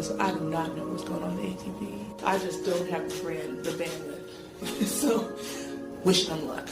So I do not know what's going on in ATP. I just don't have the bandwidth. So, wish them luck.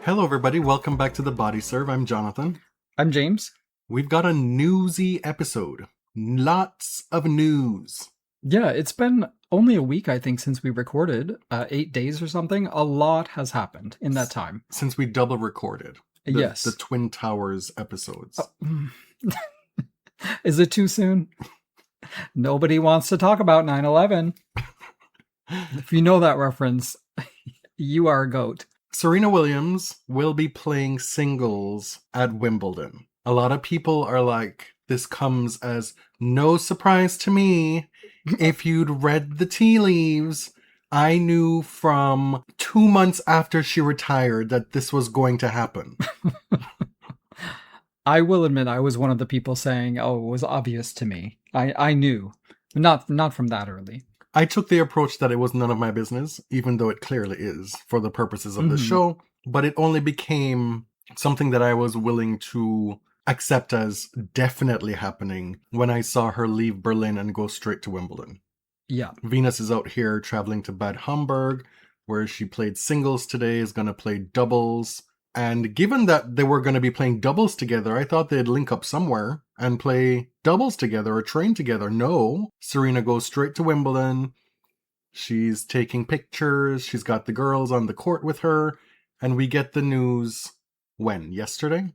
Hello everybody, welcome back to The Body Serve. I'm Jonathan. I'm James. We've got a newsy episode. Lots of news. Yeah, it's been only a week, I think, since we recorded, 8 days or something. A lot has happened in that time. Since we double recorded. Yes. The Twin Towers episodes. Is it too soon? Nobody wants to talk about 9/11. If you know that reference, you are a goat. Serena Williams will be playing singles at Wimbledon. A lot of people are like, this comes as no surprise to me. If you'd read the tea leaves, I knew from 2 months after she retired that this was going to happen. I will admit I was one of the people saying, oh, it was obvious to me. I knew. Not from that early. I took the approach that it was none of my business, even though it clearly is for the purposes of the show. But it only became something that I was willing to accept as definitely happening when I saw her leave Berlin and go straight to Wimbledon. Yeah. Venus is out here traveling to Bad Homburg, where she played singles today, is going to play doubles. And given that they were going to be playing doubles together, I thought they'd link up somewhere and play doubles together or train together. No, Serena goes straight to Wimbledon. She's taking pictures. She's got the girls on the court with her. And we get the news when? Yesterday?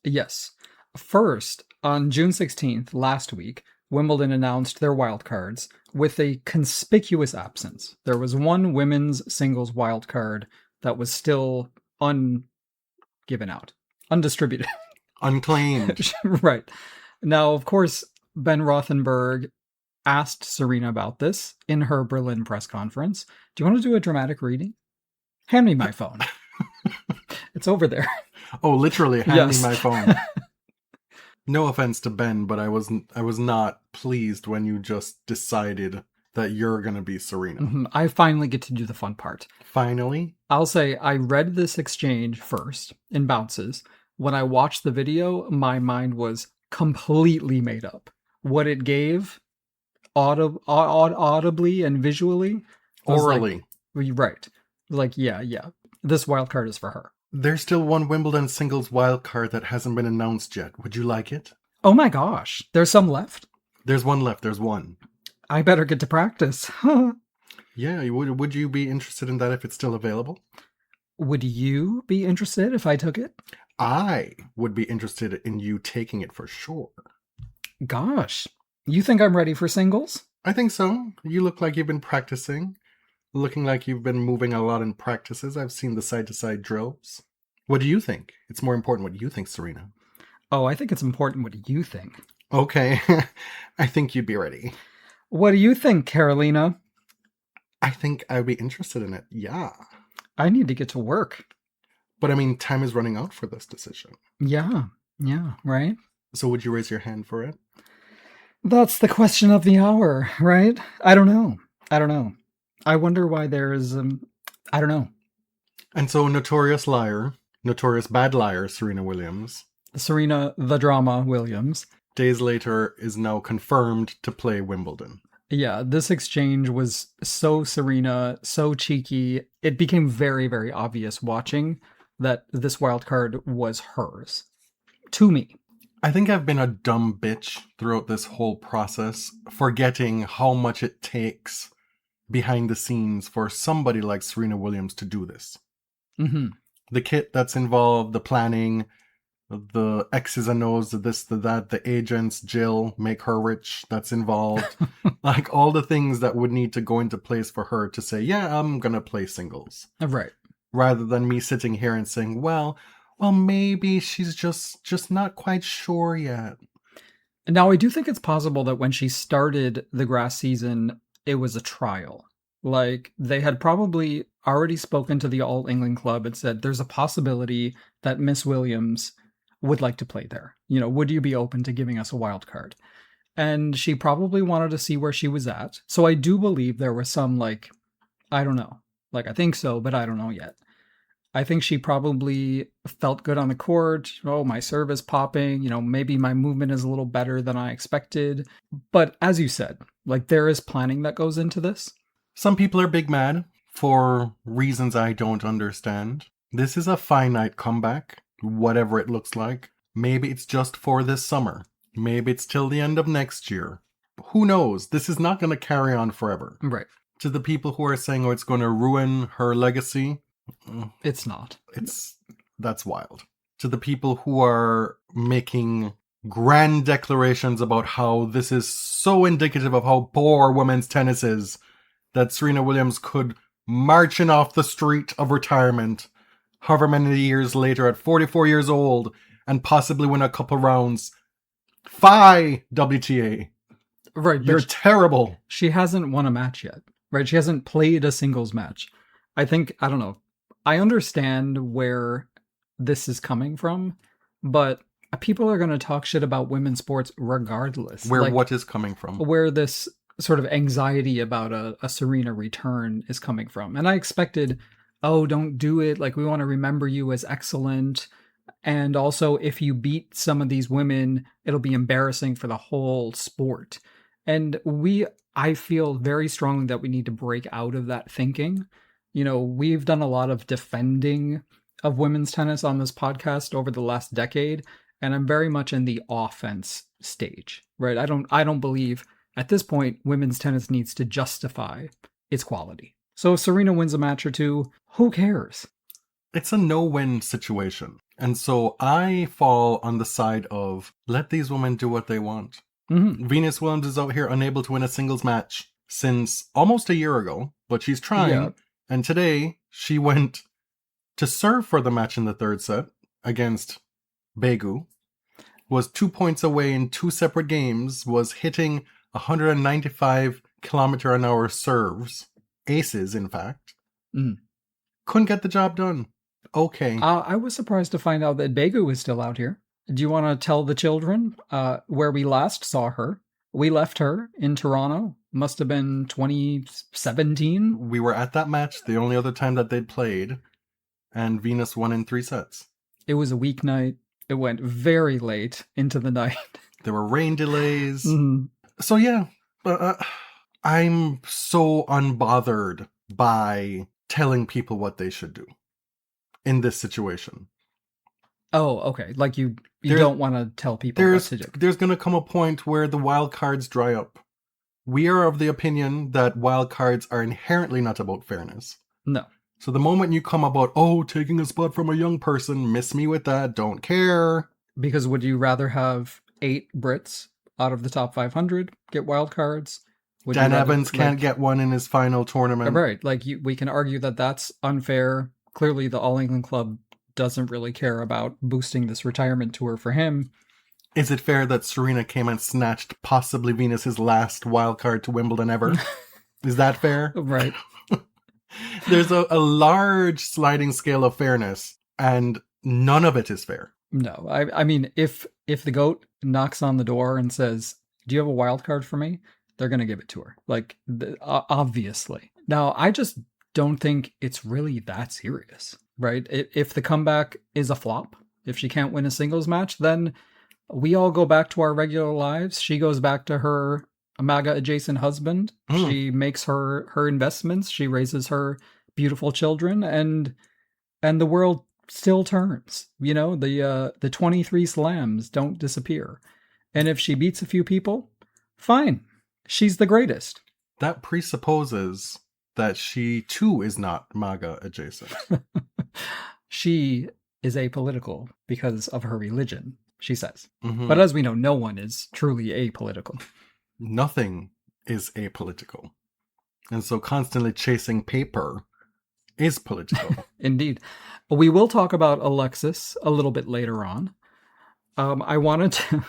Yes. First, on June 16th, last week, Wimbledon announced their wildcards with a conspicuous absence. There was one women's singles wildcard that was still given out, undistributed, unclaimed. Right. Now, of course, Ben Rothenberg asked Serena about this in her Berlin press conference. Do you want to do a dramatic reading? Hand me my phone. It's over there. Oh, literally, hand me Yes. my phone. No offense to Ben, but I was not pleased when you just decided that you're going to be Serena. I finally get to do the fun part. Finally? I'll say I read this exchange first in bounces. When I watched the video, my mind was completely made up. What it gave audibly and visually. Orally. Right. Like, yeah. This wild card is for her. There's still one Wimbledon singles wild card that hasn't been announced yet. Would you like it? Oh my gosh. There's some left? There's one left. There's one. I better get to practice. Yeah, would you be interested in that if it's still available? Would you be interested if I took it? I would be interested in you taking it for sure. Gosh. You think I'm ready for singles? I think so. You look like you've been practicing. Looking like you've been moving a lot in practices. I've seen the side-to-side drills. What do you think? It's more important what you think, Serena. Oh, I think it's important what you think. Okay. I think you'd be ready. What do you think, Carolina? I think I'd be interested in it, yeah. I need to get to work. But I mean, time is running out for this decision. Yeah, right? So would you raise your hand for it? That's the question of the hour, right? I don't know. I wonder why there's, I don't know. And so notorious bad liar, Serena Williams. Serena the Drama Williams. Days later is now confirmed to play Wimbledon. Yeah, this exchange was so Serena, so cheeky. It became very, very obvious watching that this wild card was hers. To me. I think I've been a dumb bitch throughout this whole process, forgetting how much it takes behind the scenes for somebody like Serena Williams to do this. The kit that's involved, the planning, the X's and O's, the this, the that, the agents, Jill, make her rich, that's involved. Like all the things that would need to go into place for her to say, yeah, I'm going to play singles. Right. Rather than me sitting here and saying, well, maybe she's just not quite sure yet. Now, I do think it's possible that when she started the grass season, it was a trial. Like, they had probably already spoken to the All England Club and said, there's a possibility that Miss Williams would like to play there. Would you be open to giving us a wild card? And she probably wanted to see where she was at. So I do believe there was some, like, I don't know. Like, I think so, but I don't know yet. I think she probably felt good on the court. Oh, my serve is popping. Maybe my movement is a little better than I expected. But as you said, like, there is planning that goes into this. Some people are big mad for reasons I don't understand. This is a finite comeback, whatever it looks like. Maybe it's just for this summer. Maybe it's till the end of next year. Who knows? This is not going to carry on forever. Right. To the people who are saying, it's going to ruin her legacy. It's not. That's wild. To the people who are making grand declarations about how this is so indicative of how poor women's tennis is, that Serena Williams could march in off the street of retirement, however many years later, at 44 years old, and possibly win a couple rounds. Fie, WTA. Right. You're terrible. She hasn't won a match yet. Right. She hasn't played a singles match. I don't know. I understand where this is coming from, but people are going to talk shit about women's sports regardless. What is coming from? Where this sort of anxiety about a Serena return is coming from. And I expected, don't do it. Like, we want to remember you as excellent. And also, if you beat some of these women, it'll be embarrassing for the whole sport. And I feel very strongly that we need to break out of that thinking. We've done a lot of defending of women's tennis on this podcast over the last decade, and I'm very much in the offense stage, right? I don't believe at this point women's tennis needs to justify its quality. So if Serena wins a match or two, who cares? It's a no-win situation. And so I fall on the side of let these women do what they want. Mm-hmm. Venus Williams is out here unable to win a singles match since almost a year ago, but she's trying. Yeah. And today she went to serve for the match in the third set against Peabo, was 2 points away in 2 separate games, was hitting 195 kilometer an hour serves, aces in fact. Couldn't get the job done. Okay. I was surprised to find out that Peabo is still out here. Do you want to tell the children where we last saw her? We left her in Toronto. Must have been 2017. We were at that match, the only other time that they'd played, and Venus won in 3 sets. It was a weeknight. It went very late into the night. There were rain delays. Mm-hmm. So yeah, I'm so unbothered by telling people what they should do in this situation. Oh, okay. Like you don't want to tell people what to do. There's going to come a point where the wild cards dry up. We are of the opinion that wild cards are inherently not about fairness. No. So the moment you come about, taking a spot from a young person, miss me with that, don't care. Because would you rather have 8 Brits out of the top 500 get wild cards? Dan Evans can't get one in his final tournament. Right. Like we can argue that that's unfair. Clearly the All England Club doesn't really care about boosting this retirement tour for him. Is it fair that Serena came and snatched possibly Venus's last wild card to Wimbledon ever? Is that fair? Right. There's a large sliding scale of fairness, and none of it is fair. No, I mean, if the GOAT knocks on the door and says, "Do you have a wild card for me?" they're going to give it to her. Like, obviously. Now, I just don't think it's really that serious, right? If the comeback is a flop, if she can't win a singles match, then we all go back to our regular lives. She goes back to her MAGA-adjacent husband. She makes her investments. She raises her beautiful children, and the world still turns. The 23 slams don't disappear. And if she beats a few people, fine. She's the greatest. That presupposes that she too is not MAGA adjacent. She is apolitical because of her religion, she says. Mm-hmm. But as we know, no one is truly apolitical. Nothing is apolitical. And so constantly chasing paper is political. Indeed. We will talk about Alexis a little bit later on. I wanted to...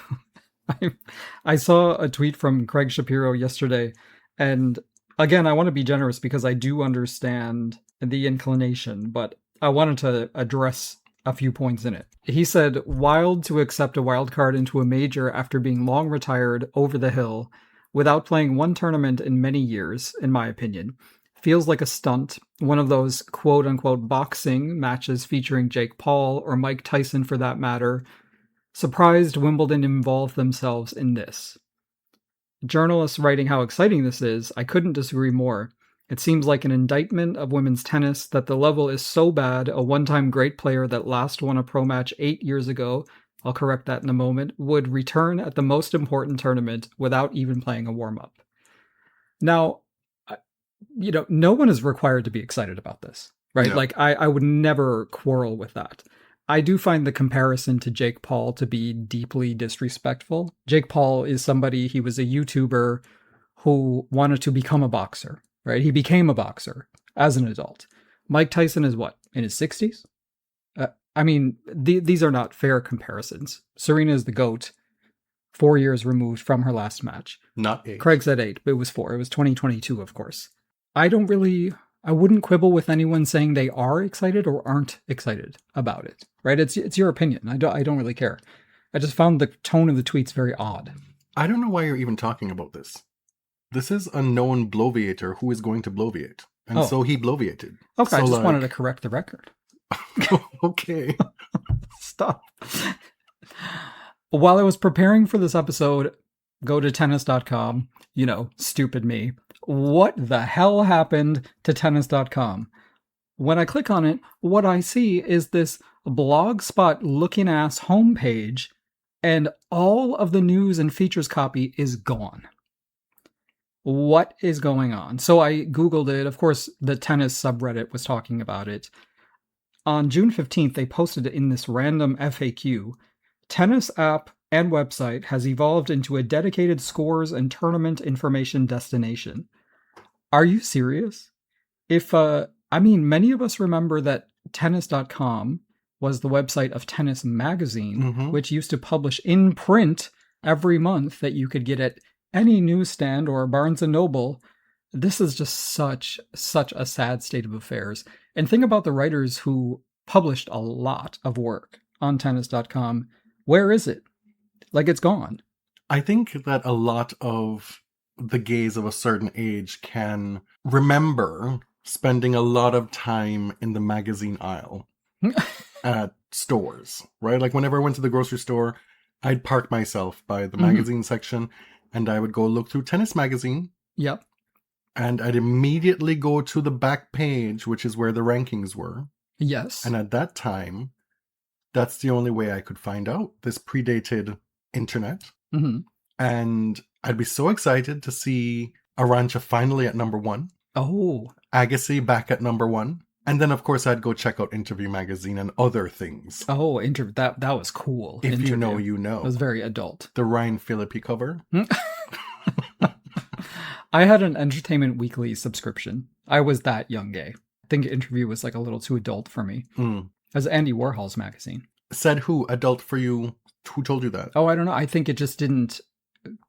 I saw a tweet from Craig Shapiro yesterday, and again, I want to be generous because I do understand the inclination, but I wanted to address a few points in it. He said, wild to accept a wild card into a major after being long retired over the hill without playing one tournament in many years, in my opinion. Feels like a stunt, one of those quote-unquote boxing matches featuring Jake Paul or Mike Tyson for that matter. Surprised Wimbledon involved themselves in this. Journalists writing how exciting this is, I couldn't disagree more. It seems like an indictment of women's tennis that the level is so bad a one-time great player that last won a pro match 8 years ago, I'll correct that in a moment, would return at the most important tournament without even playing a warm-up. Now, no one is required to be excited about this, right? No. Like, I would never quarrel with that. I do find the comparison to Jake Paul to be deeply disrespectful. Jake Paul is somebody, he was a YouTuber who wanted to become a boxer, right? He became a boxer as an adult. Mike Tyson is what, in his 60s? These are not fair comparisons. Serena is the GOAT, 4 years removed from her last match. Not 8. Craig said 8, but it was 4. It was 2022, of course. I wouldn't quibble with anyone saying they are excited or aren't excited about it, right? It's your opinion. I don't really care. I just found the tone of the tweets very odd. I don't know why you're even talking about this. This is a known bloviator who is going to bloviate. And so he bloviated. Okay, so I just wanted to correct the record. Okay. Stop. While I was preparing for this episode, go to tennis.com, stupid me. What the hell happened to tennis.com? When I click on it, what I see is this blogspot looking ass homepage, and all of the news and features copy is gone. What is going on? So I Googled it. Of course, the tennis subreddit was talking about it. On June 15th, they posted it in this random FAQ. Tennis app and website has evolved into a dedicated scores and tournament information destination. Are you serious? Many of us remember that tennis.com was the website of Tennis Magazine, which used to publish in print every month that you could get at any newsstand or Barnes & Noble. This is just such a sad state of affairs. And think about the writers who published a lot of work on tennis.com. Where is it? Like, it's gone. I think that a lot of the gays of a certain age can remember spending a lot of time in the magazine aisle at stores, right? Like, whenever I went to the grocery store, I'd park myself by the magazine section and I would go look through Tennis Magazine. Yep. And I'd immediately go to the back page, which is where the rankings were. Yes. And at that time, that's the only way I could find out. This predated internet. And I'd be so excited to see Arantxa finally at number 1. Oh. Agassi back at number 1. And then, of course, I'd go check out Interview Magazine and other things. Oh, that was cool. If Interview. you know, you know. It was very adult. The Ryan Phillippe cover. I had an Entertainment Weekly subscription. I was that young gay. I think Interview was like a little too adult for me. It was Andy Warhol's magazine. Said who? Adult for you? Who told you that? Oh, I don't know. I think it just didn't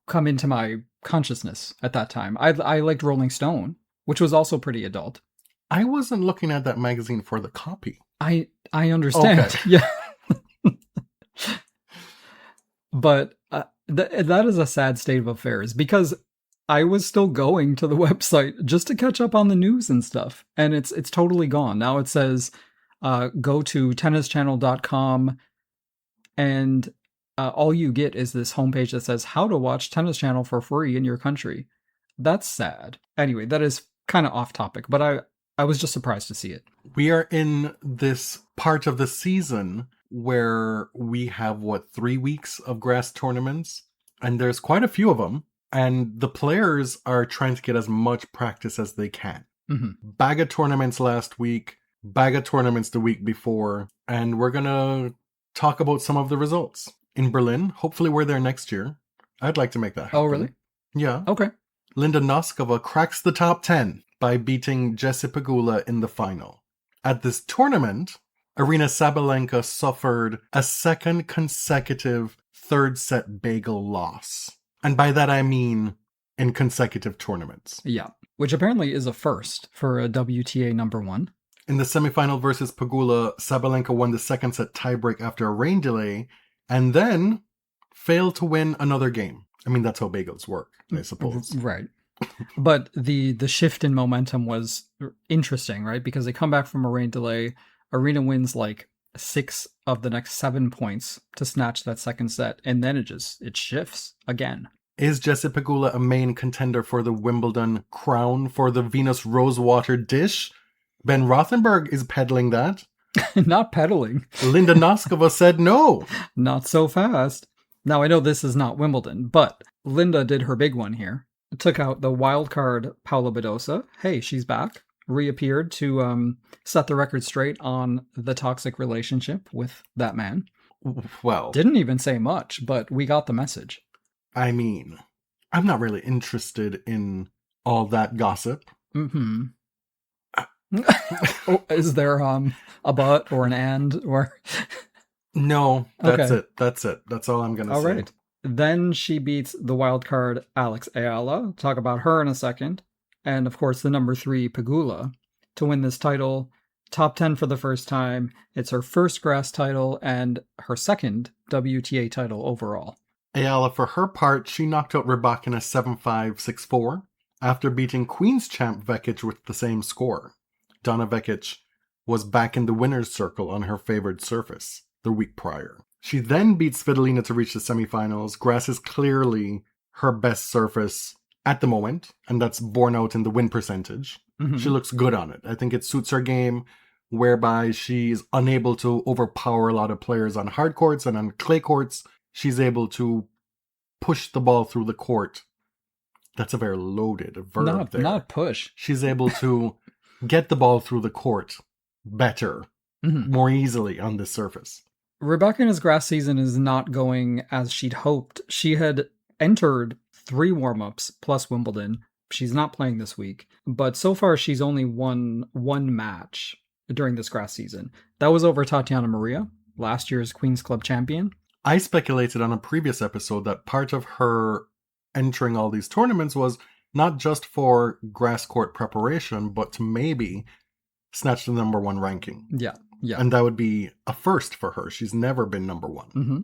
come into my consciousness at that time. I liked Rolling Stone, which was also pretty adult. I wasn't looking at that magazine for the copy. I understand. Okay. Yeah. But that is a sad state of affairs because I was still going to the website just to catch up on the news and stuff. And it's totally gone. Now it says, go to tennischannel.com and all you get is this homepage that says how to watch Tennis Channel for free in your country. That's sad. Anyway, that is kind of off topic, but I was just surprised to see it. We are in this part of the season where we have, 3 weeks of grass tournaments? And there's quite a few of them. And the players are trying to get as much practice as they can. Bag of tournaments last week, bag of tournaments the week before. And we're going to talk about some of the results. In Berlin, hopefully we're there next year. I'd like to make that happen. Oh, really? Yeah. Okay. Linda Noskova cracks the top 10 by beating Jessie Pegula in the final. At this tournament, Aryna Sabalenka suffered a second consecutive third set bagel loss. And by that I mean in consecutive tournaments. Yeah. which apparently is a first for a WTA number one. In the semifinal versus Pegula, Sabalenka won the second set tiebreak after a rain delay, and then failed to win another game. I mean, that's how bagels work, I suppose. Right. But the shift in momentum was interesting, right? Because they come back from a rain delay. Arena wins like 6 of the next 7 points to snatch that second set, and then it shifts again. Is Jessie Pegula a main contender for the Wimbledon crown for the Venus Rosewater dish? Ben Rothenberg is peddling that. Not peddling. Linda Noskova said no. Not so fast. Now, I know this is not Wimbledon, but Linda did her big one here. Took out the wild card Paula Badosa. Hey, she's back. Reappeared to set the record straight on the toxic relationship with that man. Well, didn't even say much, but we got the message. I mean, I'm not really interested in all that gossip. Mm-hmm. Oh, is there a but or an and or? No, that's Okay. That's it. That's all I'm going to say. All right. Then she beats the wild card Alex Ayala. Talk about her in a second. And of course, the number 3 Pegula to win this title. Top 10 for the first time. It's her first grass title and her second WTA title overall. Ayala, for her part, she knocked out Rybakina 7-5, 6-4 after beating Queen's champ Vekic with the same score. Donna Vekic was back in the winner's circle on her favored surface the week prior. She then beat Svitolina to reach the semifinals. Grass is clearly her best surface at the moment, and that's borne out in the win percentage. Mm-hmm. She looks good on it. I think it suits her game, whereby she's unable to overpower a lot of players on hard courts, and on clay courts, she's able to push the ball through the court. That's a very loaded verb there. Not push. She's able to get the ball through the court better, more easily on this surface. Rybakina's grass season is not going as she'd hoped. She had entered 3 warm-ups plus Wimbledon. She's not playing this week, but so far she's only won 1 match during this grass season. That was over Tatiana Maria, last year's Queen's Club champion. I speculated on a previous episode that part of her entering all these tournaments was not just for grass court preparation, but to maybe snatch the number 1 ranking. Yeah. And that would be a first for her. She's never been number 1. Mm-hmm.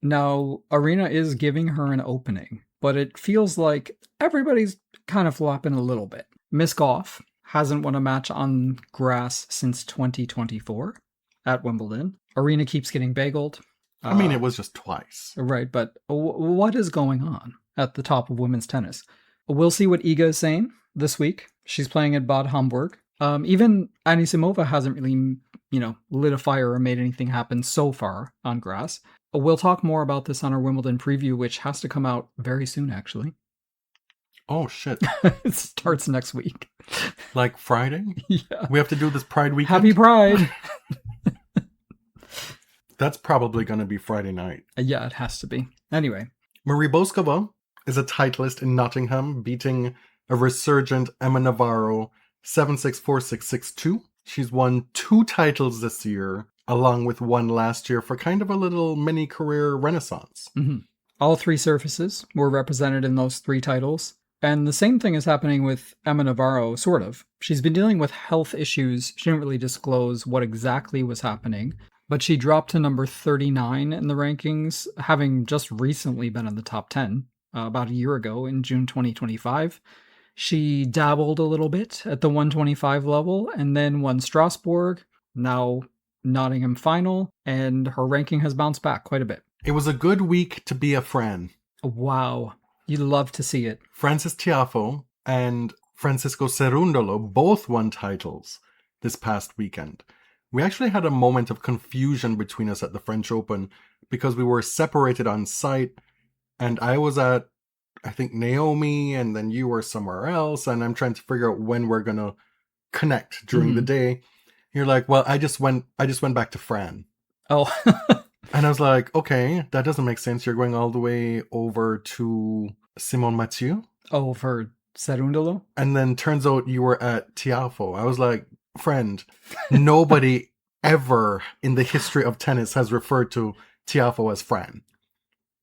Now, Arena is giving her an opening, but it feels like everybody's kind of flopping a little bit. Miss Goff hasn't won a match on grass since 2024 at Wimbledon. Arena keeps getting bageled. I mean, it was just twice. Right, but what is going on at the top of women's tennis? We'll see what Iga is saying this week. She's playing at Bad Homburg. Even Anisimova hasn't really, lit a fire or made anything happen so far on grass. We'll talk more about this on our Wimbledon preview, which has to come out very soon, actually. Oh, shit. It starts next week. Like Friday? Yeah. We have to do this Pride weekend? Happy Pride! That's probably going to be Friday night. Yeah, it has to be. Anyway. Marie Boskova is a titleist in Nottingham, beating a resurgent Emma Navarro 7-6, 4-6, 6-2. She's won 2 titles this year, along with 1 last year, for kind of a little mini career renaissance. Mm-hmm. All 3 surfaces were represented in those 3 titles. And the same thing is happening with Emma Navarro, sort of. She's been dealing with health issues. She didn't really disclose what exactly was happening. But she dropped to number 39 in the rankings, having just recently been in the top 10, about a year ago in June 2025. She dabbled a little bit at the 125 level and then won Strasbourg, now Nottingham final, and her ranking has bounced back quite a bit. It was a good week to be a Fran. Wow. You'd love to see it. Francis Tiafoe and Francisco Cerundolo both won titles this past weekend. We actually had a moment of confusion between us at the French Open because we were separated on site, and I was at, I think, Naomi, and then you were somewhere else, and I'm trying to figure out when we're going to connect during the day. You're like, well, I just went back to Fran. Oh. And I was like, okay, that doesn't make sense. You're going all the way over to Simone Mathieu. Oh, for Cerundolo? And then turns out you were at Tiafoe. I was like, friend, nobody ever in the history of tennis has referred to Tiafoe as Fran.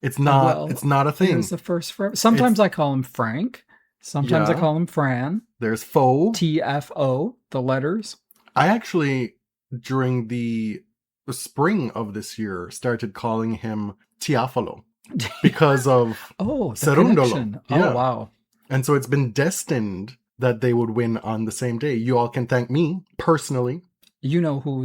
It's not a thing. It was the first forever. Sometimes I call him Frank. Sometimes I Yeah. call him Fran. There's Foe. TFO, the letters. I actually, during the spring of this year, started calling him Tiafolo because of Oh, the Serundolo. connection. Yeah. Oh, wow. And so it's been destined that they would win on the same day. You all can thank me personally. You know who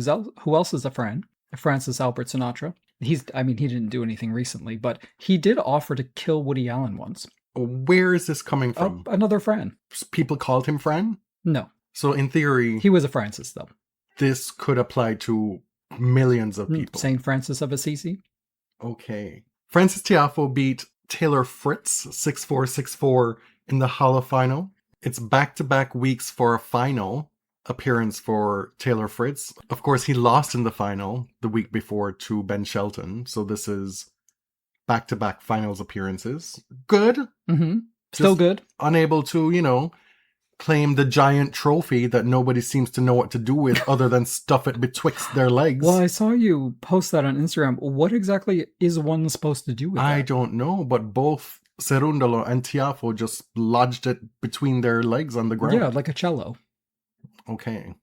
else is a Fran? Francis Albert Sinatra. He didn't do anything recently, but he did offer to kill Woody Allen once. Where is this coming from? Oh, another Fran. People called him Fran? No. So in theory, He was a Francis, though. this could apply to millions of people. Saint Francis of Assisi. Okay. Francis Tiafo beat Taylor Fritz 6-4, 6-4 in the Hala final. It's back-to-back weeks for a final appearance for Taylor Fritz. Of course, he lost in the final the week before to Ben Shelton. So this is back-to-back finals appearances. Good. Mm-hmm. Still Just good. Unable to, claim the giant trophy that nobody seems to know what to do with other than stuff it betwixt their legs. Well, I saw you post that on Instagram. What exactly is one supposed to do with I that? don't know, but both Cerundolo and Tiafo just lodged it between their legs on the ground. Yeah, like a cello. Okay.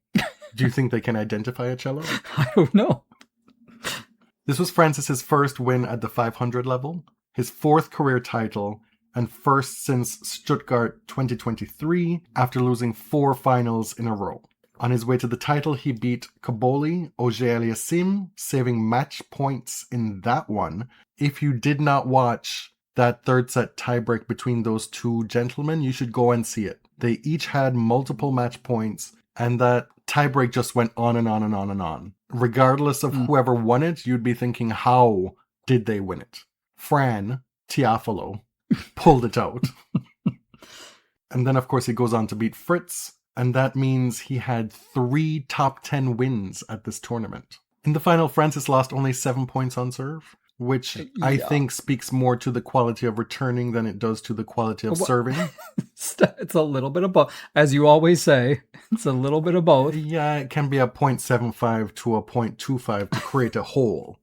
Do you think they can identify a cello? I don't know. This was Francis's first win at the 500 level, his fourth career title, and first since Stuttgart 2023 after losing 4 finals in a row. On his way to the title, he beat Kaboli Auger-Aliassime, saving match points in that one. If you did not watch that third set tiebreak between those two gentlemen, you should go and see it. They each had multiple match points, and that tiebreak just went on and on and on and on. Regardless of whoever won it, you'd be thinking, how did they win it? Fran Tiafolo pulled it out. And then, of course, he goes on to beat Fritz, and that means he had 3 top 10 wins at this tournament. In the final, Francis lost only 7 points on serve, which I think speaks more to the quality of returning than it does to the quality of serving. It's a little bit of both. As you always say, it's a little bit of both. Yeah, it can be a 0.75 to a 0.25 to create a hole,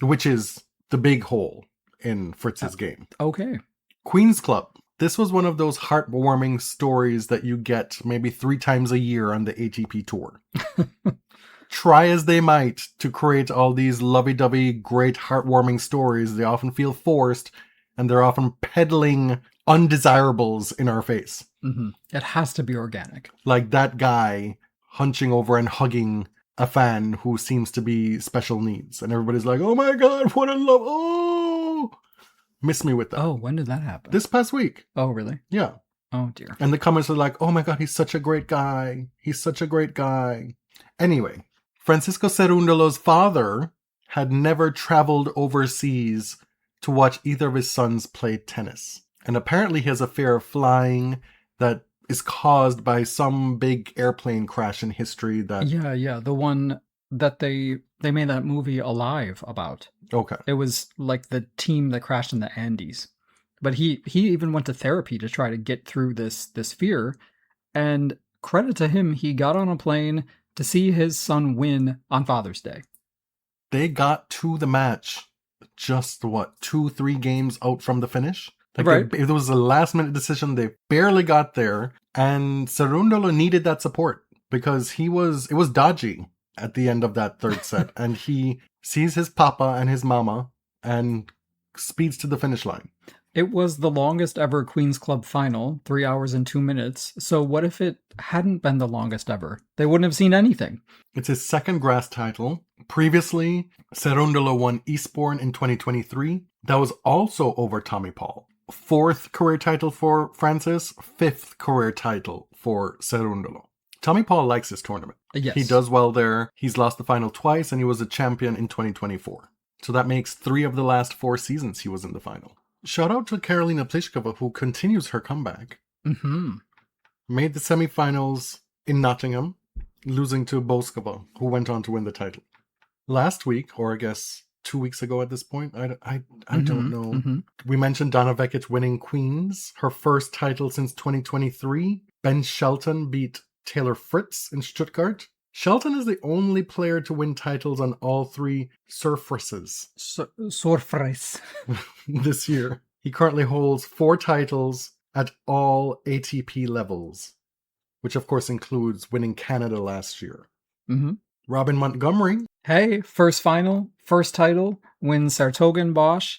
which is the big hole in Fritz's game. Okay. Queen's Club. This was one of those heartwarming stories that you get maybe 3 times a year on the ATP Tour. Try as they might to create all these lovey-dovey, great heartwarming stories, they often feel forced, and they're often peddling undesirables in our face. Mm-hmm. It has to be organic. Like that guy hunching over and hugging a fan who seems to be special needs. And everybody's like, oh my god, what a love. Oh! Miss me with that. Oh, when did that happen? This past week. Oh, really? Yeah. Oh, dear. And the comments are like, oh my god, he's such a great guy. He's such a great guy. Anyway, Francisco Cerundolo's father had never traveled overseas to watch either of his sons play tennis. And apparently he has a fear of flying that is caused by some big airplane crash in history that... Yeah. The one that they made that movie Alive about. Okay. It was like the team that crashed in the Andes. But he even went to therapy to try to get through this fear. And credit to him, he got on a plane to see his son win on Father's Day. They got to the match just, 2-3 games out from the finish? Like Right. It was a last-minute decision. They barely got there. And Cerundolo needed that support because it was dodgy at the end of that third set. And he sees his papa and his mama and speeds to the finish line. It was the longest ever Queen's Club final, 3 hours and 2 minutes. So what if it hadn't been the longest ever? They wouldn't have seen anything. It's his second grass title. Previously, Cerundolo won Eastbourne in 2023. That was also over Tommy Paul. 4th career title for Francis, 5th career title for Cerundolo. Tommy Paul likes this tournament. Yes. He does well there. He's lost the final twice, and he was a champion in 2024. So that makes 3 of the last 4 seasons he was in the final. Shout out to Karolina Pliskova, who continues her comeback. Mm-hmm. Made the semifinals in Nottingham, losing to Boskova, who went on to win the title. Last week, or I guess 2 weeks ago at this point, I don't know. Mm-hmm. We mentioned Donna Vekic winning Queens, her first title since 2023. Ben Shelton beat Taylor Fritz in Stuttgart. Shelton is the only player to win titles on all 3 surfaces Surprise. this year. He currently holds 4 titles at all ATP levels, which of course includes winning Canada last year. Mm-hmm. Robin Montgomery. Hey, first final, first title, wins Hertogenbosch.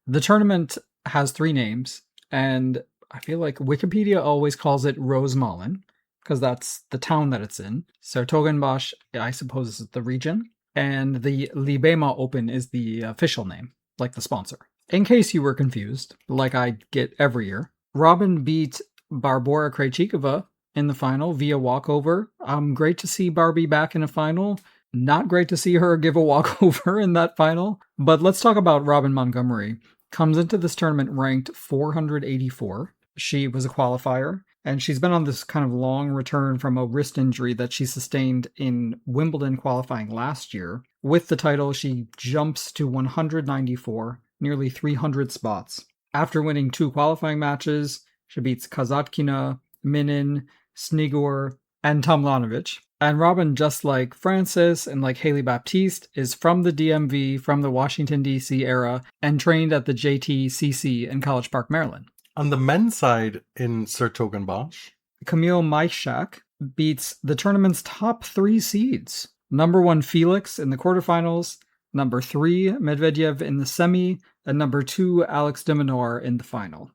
The tournament has 3 names, and I feel like Wikipedia always calls it Rosemalen, because that's the town that it's in. Sertogenbosch, I suppose, is the region. And the Libema Open is the official name, like the sponsor. In case you were confused, like I get every year, Robin beat Barbora Krejcikova in the final via walkover. Great to see Barbie back in a final. Not great to see her give a walkover in that final. But let's talk about Robin Montgomery. Comes into this tournament ranked 484. She was a qualifier, and she's been on this kind of long return from a wrist injury that she sustained in Wimbledon qualifying last year. With the title, she jumps to 194, nearly 300 spots. After winning 2 qualifying matches, she beats Kazatkina, Minin, Snigor, and Tomljanovic. And Robin, just like Francis and like Haley Baptiste, is from the DMV, from the Washington, D.C. era, and trained at the JTCC in College Park, Maryland. On the men's side in Sertogenbosch, Kamil Majchak beats the tournament's top 3 seeds. Number 1 Felix in the quarterfinals, number 3 Medvedev in the semi, and number 2 Alex de Minaur in the final.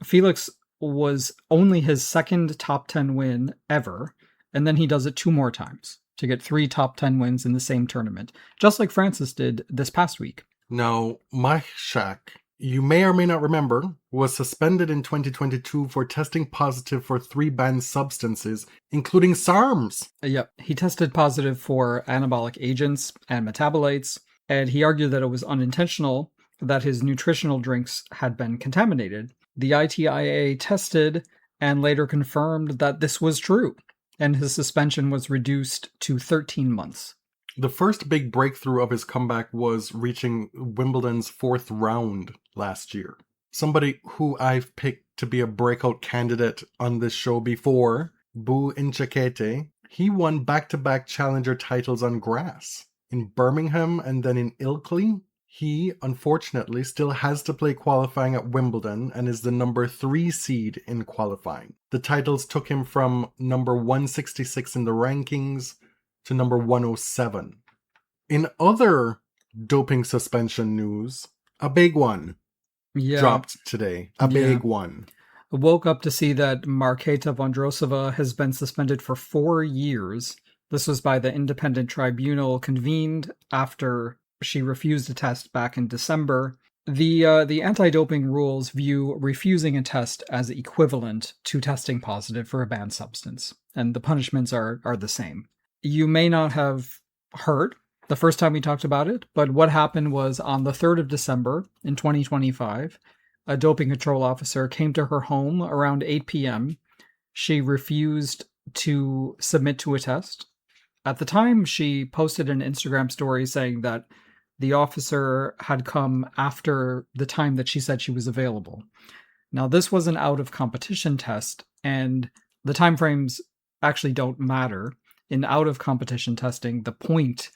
Felix was only his second top 10 win ever, and then he does it 2 more times to get 3 top 10 wins in the same tournament, just like Francis did this past week. Now, Majchak, you may or may not remember, was suspended in 2022 for testing positive for 3 banned substances, including SARMs. Yep, he tested positive for anabolic agents and metabolites, and he argued that it was unintentional, that his nutritional drinks had been contaminated. The ITIA tested and later confirmed that this was true, and his suspension was reduced to 13 months. The first big breakthrough of his comeback was reaching Wimbledon's 4th round last year. Somebody who I've picked to be a breakout candidate on this show before, Bu Inchakete, he won back-to-back challenger titles on grass. In Birmingham and then in Ilkley, he, unfortunately, still has to play qualifying at Wimbledon and is the number 3 seed in qualifying. The titles took him from number 166 in the rankings to number 107. In other doping suspension news, a big one dropped today. A big one. I woke up to see that Marketa Vondrousova has been suspended for 4 years. This was by the independent tribunal convened after she refused a test back in December. The anti-doping rules view refusing a test as equivalent to testing positive for a banned substance, and the punishments are the same. You may not have heard the first time we talked about it, but what happened was on the 3rd of December in 2025, a doping control officer came to her home around 8 p.m. She refused to submit to a test. At the time, she posted an Instagram story saying that the officer had come after the time that she said she was available. Now, this was an out-of-competition test, and the timeframes actually don't matter. In out-of-competition testing, the point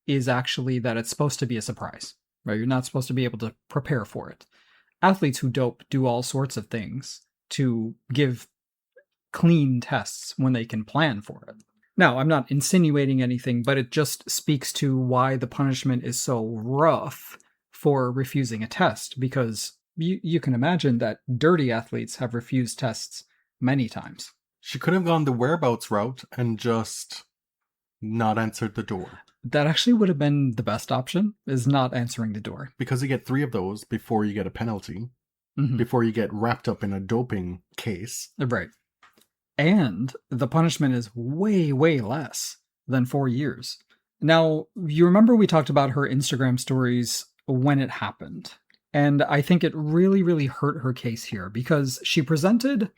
is actually that it's supposed to be a surprise, right? You're not supposed to be able to prepare for it. Athletes who dope do all sorts of things to give clean tests when they can plan for it. Now, I'm not insinuating anything, but it just speaks to why the punishment is so rough for refusing a test, because you can imagine that dirty athletes have refused tests many times. She could have gone the whereabouts route and just not answered the door. That actually would have been the best option, is not answering the door. Because you get 3 of those before you get a penalty, before you get wrapped up in a doping case. Right. And the punishment is way, way less than 4 years. Now, you remember we talked about her Instagram stories when it happened. And I think it really, really hurt her case here because she presented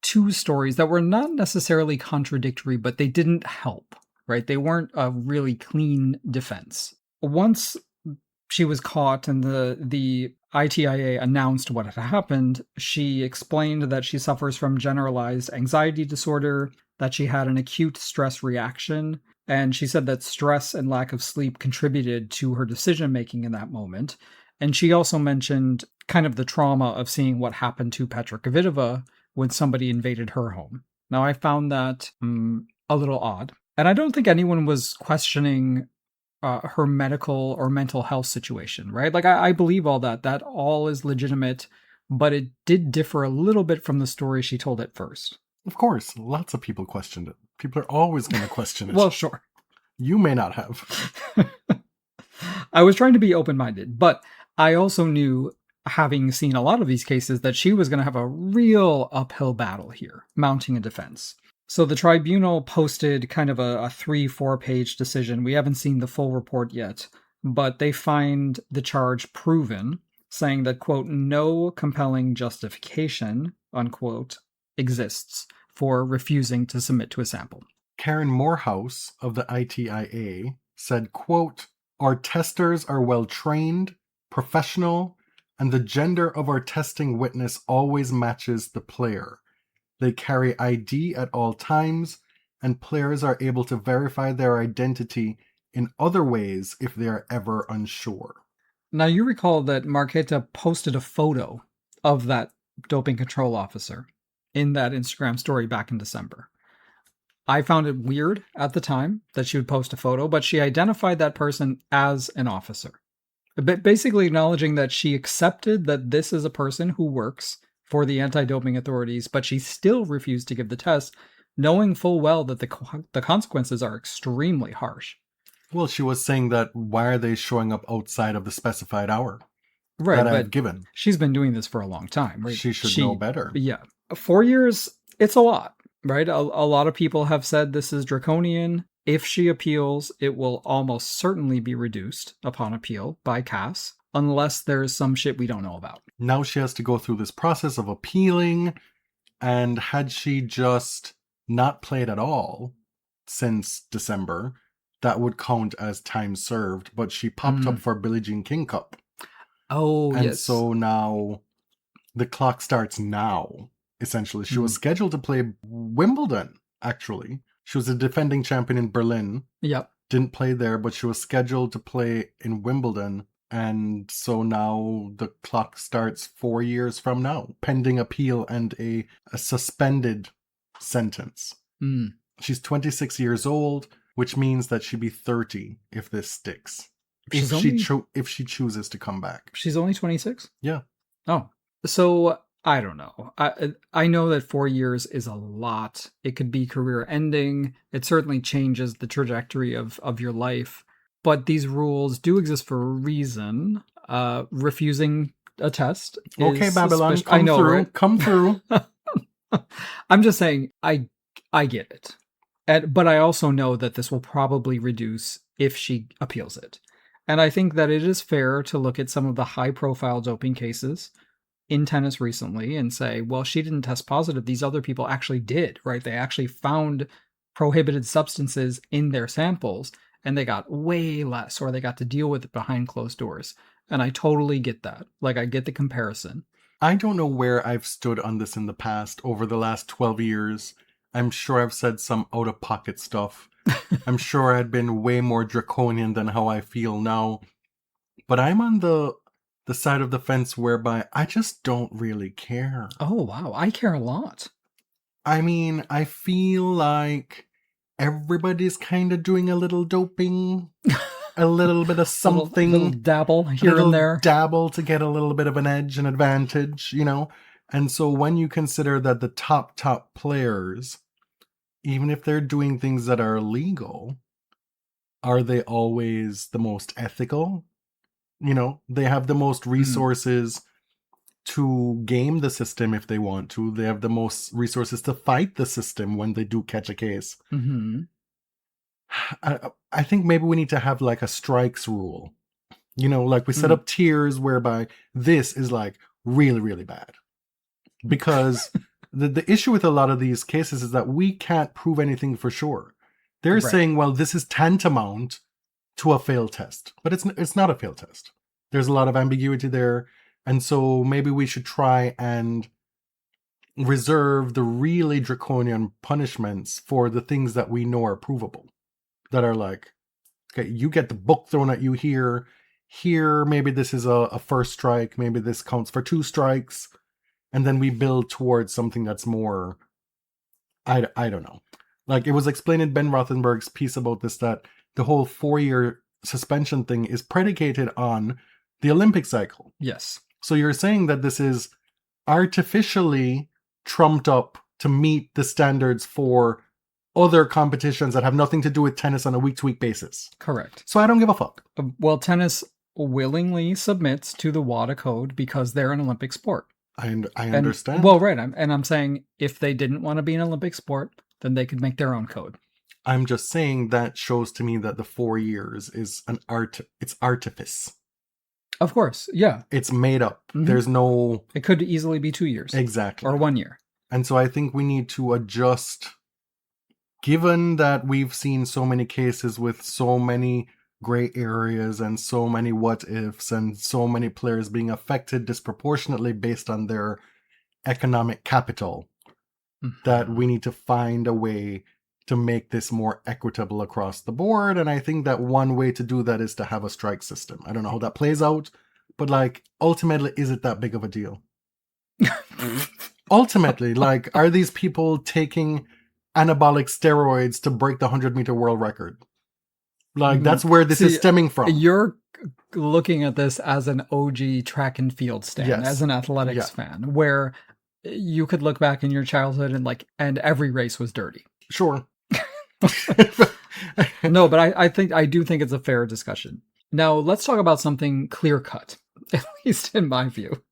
2 stories that were not necessarily contradictory, but they didn't help, right? They weren't a really clean defense. Once she was caught and the ITIA announced what had happened, she explained that she suffers from generalized anxiety disorder, that she had an acute stress reaction, and she said that stress and lack of sleep contributed to her decision-making in that moment. And she also mentioned kind of the trauma of seeing what happened to Petra Kvitova when somebody invaded her home. Now, I found that a little odd. And I don't think anyone was questioning her medical or mental health situation, right? Like, I believe all that. That all is legitimate, but it did differ a little bit from the story she told at first. Of course, lots of people questioned it. People are always going to question it. Well, sure. You may not have. I was trying to be open-minded, but I also knew, having seen a lot of these cases, that she was going to have a real uphill battle here, mounting a defense. So the tribunal posted kind of a 3-4 page decision. We haven't seen the full report yet, but they find the charge proven, saying that, quote, no compelling justification, unquote, exists for refusing to submit to a sample. Karen Morehouse of the ITIA said, quote, our testers are well trained, professional, and the gender of our testing witness always matches the player. They carry ID at all times, and players are able to verify their identity in other ways if they are ever unsure. Now, you recall that Marketa posted a photo of that doping control officer in that Instagram story back in December. I found it weird at the time that she would post a photo, but she identified that person as an officer. Basically acknowledging that she accepted that this is a person who works for the anti-doping authorities, but she still refused to give the test, knowing full well that the consequences are extremely harsh. Well, she was saying that why are they showing up outside of the specified hour that I've given? She's been doing this for a long time, right? She should know better. Yeah. 4 years, it's a lot, right? A lot of people have said this is draconian. If she appeals, it will almost certainly be reduced upon appeal by CAS, unless there's some shit we don't know about. Now she has to go through this process of appealing, and had she just not played at all since December, that would count as time served, but she popped up for Billie Jean King Cup. Oh, and yes. So now the clock starts now, essentially. She was scheduled to play Wimbledon, actually. She was a defending champion in Berlin. Yep. Didn't play there, but she was scheduled to play in Wimbledon. And so now the clock starts 4 years from now, pending appeal and a suspended sentence. She's 26 years old, which means that she'd be 30 if this sticks. If she chooses to come back. She's only 26? Yeah. Oh. So, I don't know. I know that 4 years is a lot. It could be career ending. It certainly changes the trajectory of your life. But these rules do exist for a reason. Refusing a test is okay, Babylon, suspicious. I know, through. Right? Come through. I'm just saying, I get it. But I also know that this will probably reduce if she appeals it. And I think that it is fair to look at some of the high-profile doping cases in tennis recently and say, well, she didn't test positive. These other people actually did, right? They actually found prohibited substances in their samples, and they got way less, or they got to deal with it behind closed doors. And I totally get that. Like, I get the comparison. I don't know where I've stood on this in the past over the last 12 years. I'm sure I've said some out-of-pocket stuff. I'm sure I'd been way more draconian than how I feel now. But I'm on the side of the fence whereby I just don't really care. Oh, wow. I care a lot. I mean, I feel like everybody's kind of doing a little doping, a little bit of something. A little dabble here and there. Dabble to get a little bit of an edge and advantage, you know? And so when you consider that the top players, even if they're doing things that are illegal, are they always the most ethical? You know, they have the most resources to game the system if they want to. They have the most resources to fight the system when they do catch a case. Mm-hmm. I think maybe we need to have like a strikes rule. You know, like we set up tiers whereby this is like really, really bad. Because the issue with a lot of these cases is that we can't prove anything for sure. They're saying, well, this is tantamount to a failed test. But it's not a failed test. There's a lot of ambiguity there. And so maybe we should try and reserve the really draconian punishments for the things that we know are provable. That are like, okay, you get the book thrown at you here. here, maybe this is a first strike, maybe this counts for 2 strikes, and then we build towards something that's more, I don't know. Like, it was explained in Ben Rothenberg's piece about this, that the whole 4-year suspension thing is predicated on the Olympic cycle. Yes. So you're saying that this is artificially trumped up to meet the standards for other competitions that have nothing to do with tennis on a week-to-week basis. Correct. So I don't give a fuck. Well, tennis willingly submits to the WADA code because they're an Olympic sport. I understand. Well, right. I'm saying if they didn't want to be an Olympic sport, then they could make their own code. I'm just saying that shows to me that the 4 years is it's artifice. Of course, yeah. It's made up. Mm-hmm. There's no... It could easily be 2 years. Exactly. Or 1 year. And so I think we need to adjust, given that we've seen so many cases with so many gray areas and so many what ifs and so many players being affected disproportionately based on their economic capital, that we need to find a way to make this more equitable across the board. And I think that one way to do that is to have a strike system. I don't know how that plays out, but like, ultimately, is it that big of a deal? Ultimately, like, are these people taking anabolic steroids to break the 100-meter world record? Like, that's where this is stemming from. You're looking at this as an OG track and field stan, Yes. as an athletics fan, where you could look back in your childhood and every race was dirty. Sure. No, but I do think it's a fair discussion. Now, let's talk about something clear-cut, at least in my view.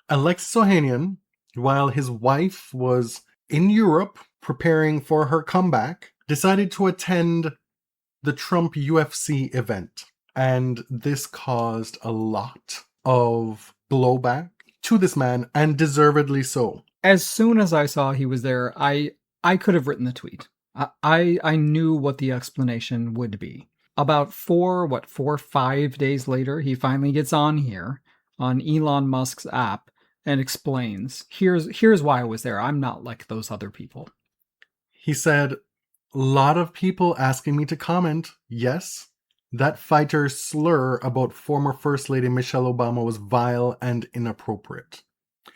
Alexis Ohanian, while his wife was in Europe preparing for her comeback, decided to attend the Trump UFC event. And this caused a lot of blowback to this man, and deservedly so. As soon as I saw he was there, I could have written the tweet. I knew what the explanation would be. About 4 or 5 days later, he finally gets on here on Elon Musk's app and explains, here's why I was there. I'm not like those other people. He said, a lot of people asking me to comment. Yes, that fighter's slur about former First Lady Michelle Obama was vile and inappropriate.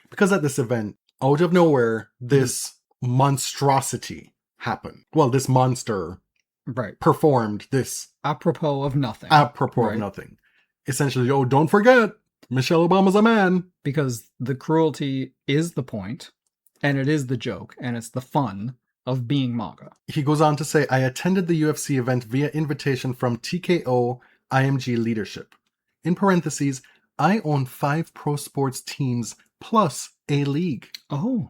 Because at this event, out of nowhere, this monstrosity happened. Well, this monster performed this. Apropos of nothing. Apropos of nothing. Essentially, don't forget, Michelle Obama's a man. Because the cruelty is the point, and it is the joke, and it's the fun of being MAGA. He goes on to say, I attended the UFC event via invitation from TKO IMG leadership. In parentheses, I own 5 pro sports teams plus a league. Oh.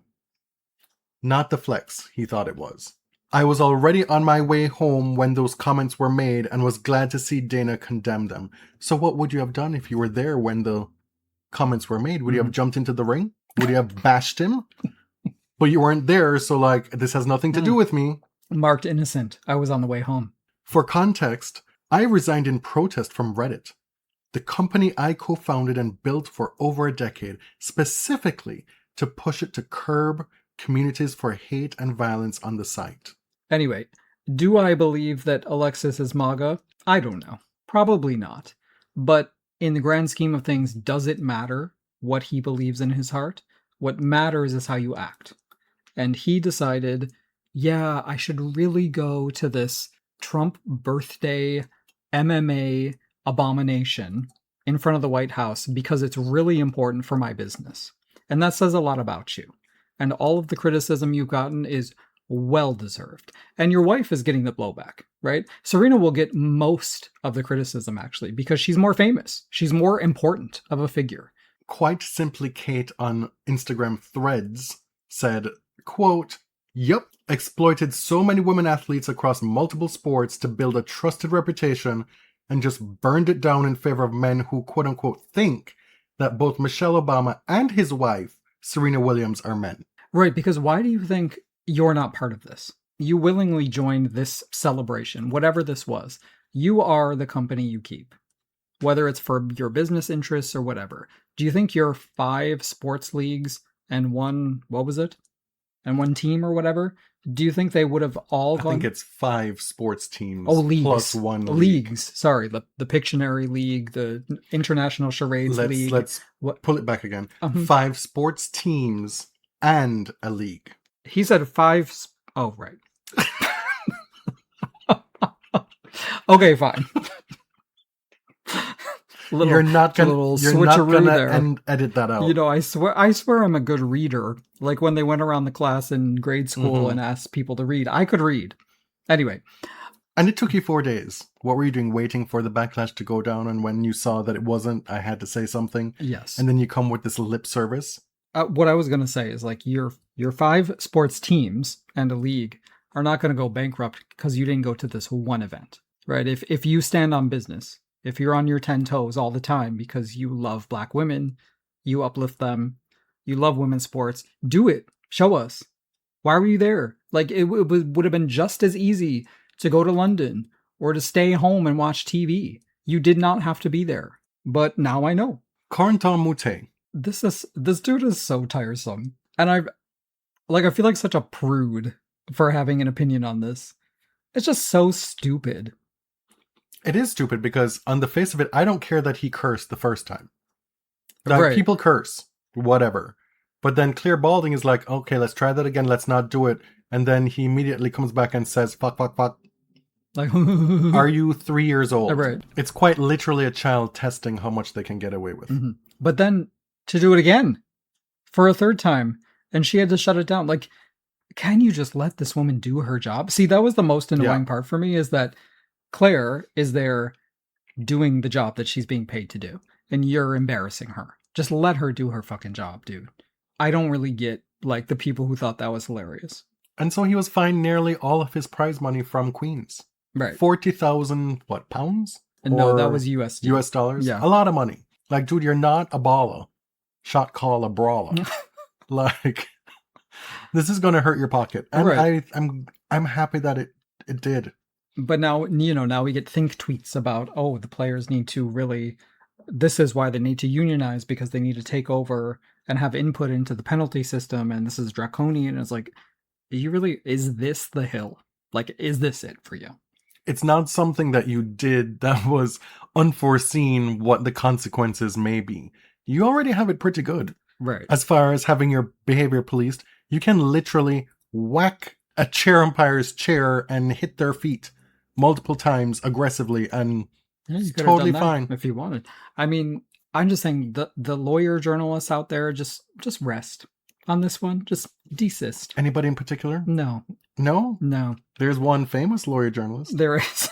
Not the flex he thought it was. I was already on my way home when those comments were made and was glad to see Dana condemn them. So what would you have done if you were there when the comments were made? Would you have jumped into the ring? Would you have bashed him? But you weren't there, so like, this has nothing to do with me. Marked innocent. I was on the way home. For context, I resigned in protest from Reddit, the company I co-founded and built for over a decade, specifically to push it to curb communities for hate and violence on the site. Anyway, do I believe that Alexis is MAGA? I don't know. Probably not. But in the grand scheme of things, does it matter what he believes in his heart? What matters is how you act. And he decided, yeah, I should really go to this Trump birthday MMA abomination in front of the White House because it's really important for my business. And that says a lot about you. And all of the criticism you've gotten is well-deserved. And your wife is getting the blowback, right? Serena will get most of the criticism, actually, because she's more famous. She's more important of a figure. Quite simply, Kate on Instagram Threads said, quote, "Yup, exploited so many women athletes across multiple sports to build a trusted reputation and just burned it down in favor of men who quote-unquote think that both Michelle Obama and his wife, Serena Williams, are men." Right, because why do you think you're not part of this? You willingly joined this celebration, whatever this was. You are the company you keep, whether it's for your business interests or whatever. Do you think your 5 sports leagues and one, what was it? And one team or whatever Do you think they would have all I gone? think it's 5 sports teams leagues. plus 1 league. Leagues. Sorry, the Pictionary League, the International Charades League. Let's What? pull it back again. Uh-huh. 5 sports teams and a league. He said 5. Oh, right. Okay, fine. You're not gonna edit that out. You know, I swear I'm a good reader. Like when they went around the class in grade school and asked people to read, I could read. Anyway. And it took you 4 days. What were you doing? Waiting for the backlash to go down, and when you saw that it wasn't, I had to say something. Yes. And then you come with this lip service. What I was gonna say is like your 5 sports teams and a league are not gonna go bankrupt because you didn't go to this one event, right? If you stand on business. If you're on your 10 toes all the time because you love Black women, you uplift them, you love women's sports, do it. Show us. Why were you there? Like, it would have been just as easy to go to London or to stay home and watch TV. You did not have to be there. But now I know. Corentin Moutet. This dude is so tiresome. And I feel like such a prude for having an opinion on this. It's just so stupid. It is stupid because on the face of it, I don't care that he cursed the first time. Like, right. People curse, whatever. But then Clear Balding is like, okay, let's try that again. Let's not do it. And then he immediately comes back and says, fuck, fuck, fuck. Like, are you 3 years old? Right. It's quite literally a child testing how much they can get away with. Mm-hmm. But then to do it again for a third time, and she had to shut it down. Like, can you just let this woman do her job? See, that was the most annoying part for me, is that Claire is there doing the job that she's being paid to do, and you're embarrassing her. Just let her do her fucking job, dude. I don't really get, like, the people who thought that was hilarious. And so he was fined nearly all of his prize money from Queens. Right. 40,000, pounds? No, that was USD. US dollars? Yeah. A lot of money. Like, dude, you're not a baller. Shot call a brawler. Like, this is going to hurt your pocket. And right. I'm happy that it did. But now, now we get think tweets about, oh, the players need to really, this is why they need to unionize, because they need to take over and have input into the penalty system, and this is draconian. It's like, is this the hill? Like, is this it for you? It's not something that you did that was unforeseen what the consequences may be. You already have it pretty good. Right. As far as having your behavior policed, you can literally whack a chair umpire's chair and hit their feet multiple times aggressively, and it's totally fine if you wanted. I mean, I'm just saying the lawyer journalists out there, just rest on this one. Just desist. Anybody in particular? No. There's one famous lawyer journalist. There is.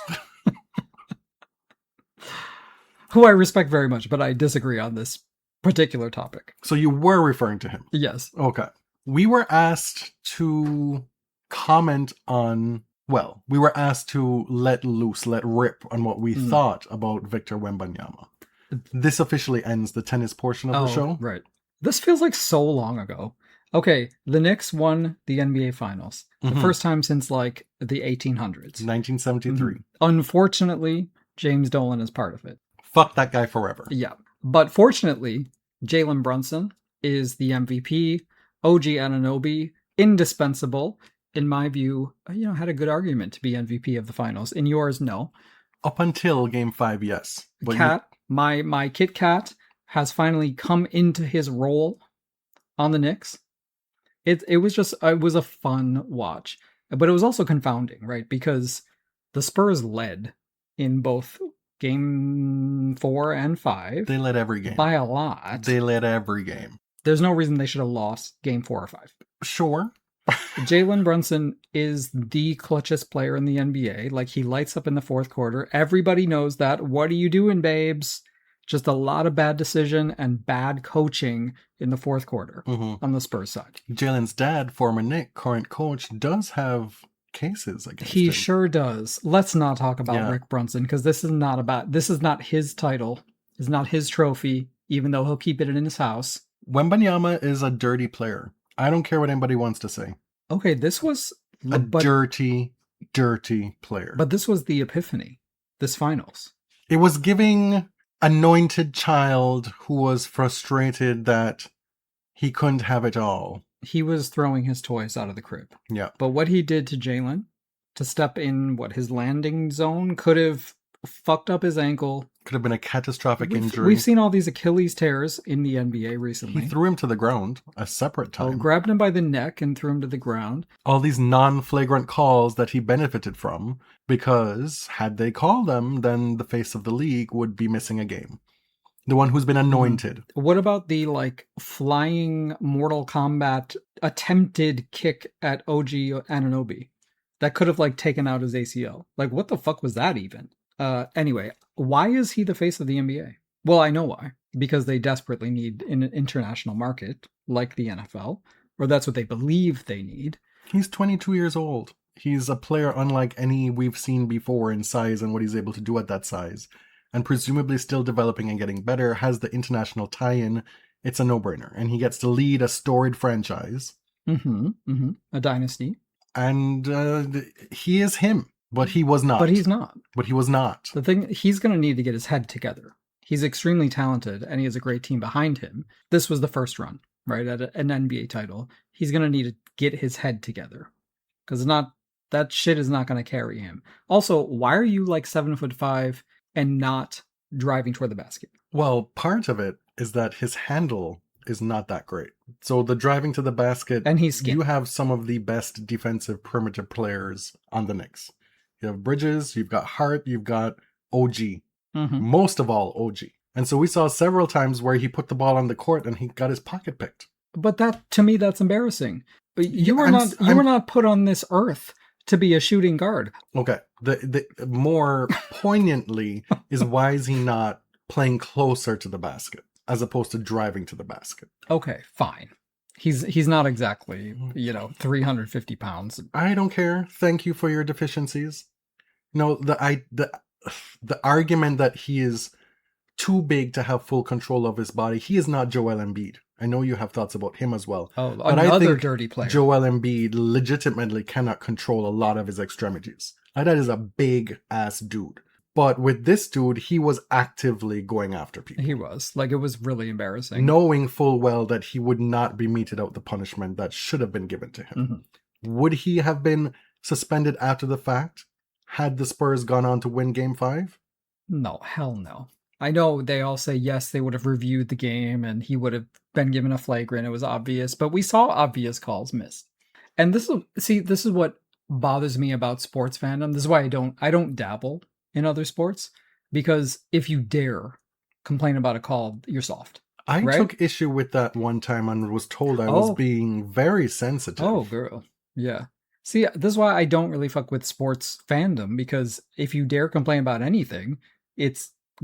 Who I respect very much, but I disagree on this particular topic. So you were referring to him? Yes. Okay. We were asked to comment on, we were asked to let rip on what we thought about Victor Wembanyama. This officially ends the tennis portion of the show. Right. This feels like so long ago. Okay, the Knicks won the NBA Finals. The first time since, like, the 1800s. 1973. Unfortunately, James Dolan is part of it. Fuck that guy forever. Yeah. But fortunately, Jalen Brunson is the MVP. OG Anunoby, indispensable. In my view, had a good argument to be MVP of the finals. In yours, no. Up until Game 5, yes. But my Kit Kat has finally come into his role on the Knicks. It was a fun watch. But it was also confounding, right? Because the Spurs led in both Game 4 and 5. They led every game. By a lot. They led every game. There's no reason they should have lost Game 4 or 5. Sure. Jalen Brunson is the clutchest player in the NBA. Like, he lights up in the fourth quarter. Everybody knows that. What are you doing, babes? Just a lot of bad decision and bad coaching in the fourth quarter on the Spurs side. Jalen's dad, former Knick, current coach, does have cases against him. He sure does. Let's not talk about Rick Brunson, because this is not his title. It's not his trophy, even though he'll keep it in his house. Wembanyama is a dirty player. I don't care what anybody wants to say. Okay, this was dirty player. But this was the epiphany, this finals. It was giving anointed child who was frustrated that he couldn't have it all. he was throwing his toys out of the crib. Yeah. But what he did to Jalen, to step in his landing zone, could have fucked up his ankle. Could have been a catastrophic injury. We've seen all these Achilles tears in the NBA recently. He threw him to the ground a separate time. Grabbed him by the neck and threw him to the ground. All these non-flagrant calls that he benefited from, because had they called them, then the face of the league would be missing a game. The one who's been anointed. What about the flying Mortal Kombat attempted kick at OG Anunoby? That could have taken out his ACL. What the fuck was that even? Anyway, why is he the face of the NBA? Well, I know why. Because they desperately need an international market like the NFL, or that's what they believe they need. He's 22 years old. He's a player unlike any we've seen before in size and what he's able to do at that size. And presumably still developing and getting better, has the international tie-in. It's a no-brainer. And he gets to lead a storied franchise. A dynasty. And he is him. But he was not. But he's not. But he was not. The thing, he's going to need to get his head together. He's extremely talented, and he has a great team behind him. This was the first run, right, at an NBA title. He's going to need to get his head together. Because that shit is not going to carry him. Also, why are you 7'5" and not driving toward the basket? Well, part of it is that his handle is not that great. So the driving to the basket, and he's skinny. You have some of the best defensive perimeter players on the Knicks. You have Bridges, you've got Hart, you've got OG. Most of all, OG. And so we saw several times where he put the ball on the court and he got his pocket picked. But that, to me, that's embarrassing. You were not put on this earth to be a shooting guard. Okay. The more poignantly is why is he not playing closer to the basket as opposed to driving to the basket? Okay, fine. He's not exactly, 350 pounds. I don't care. Thank you for your deficiencies. No, the argument that he is too big to have full control of his body. He is not Joel Embiid. I know you have thoughts about him as well. Oh, but another I think dirty player. Joel Embiid legitimately cannot control a lot of his extremities. That is a big ass dude. But with this dude, he was actively going after people. He was. It was really embarrassing. Knowing full well that he would not be meted out the punishment that should have been given to him. Would he have been suspended after the fact had the Spurs gone on to win Game 5? No, hell no. I know they all say yes, they would have reviewed the game and he would have been given a flagrant. It was obvious, but we saw obvious calls missed. And this is what bothers me about sports fandom. This is why I don't dabble in other sports, because if you dare complain about a call, you're soft. I right? took issue with that one time and was told I was being very sensitive. Oh, girl. Yeah. See, this is why I don't really fuck with sports fandom, because if you dare complain about anything, it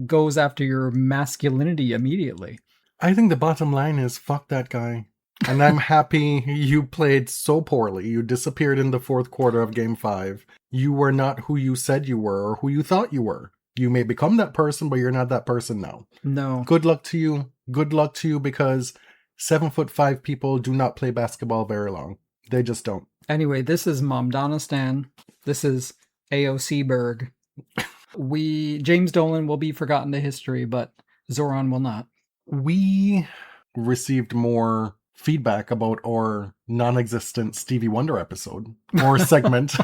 goes after your masculinity immediately. I think the bottom line is fuck that guy. And I'm happy you played so poorly. You disappeared in the fourth quarter of Game 5. You were not who you said you were or who you thought you were. You may become that person, but you're not that person now. No. Good luck to you. Good luck to you, because 7'5" people do not play basketball very long. They just don't. Anyway, this is Mom Donna Stan. This is AOC Berg. James Dolan will be forgotten to history, but Zoran will not. We received more feedback about our non-existent Stevie Wonder episode or segment.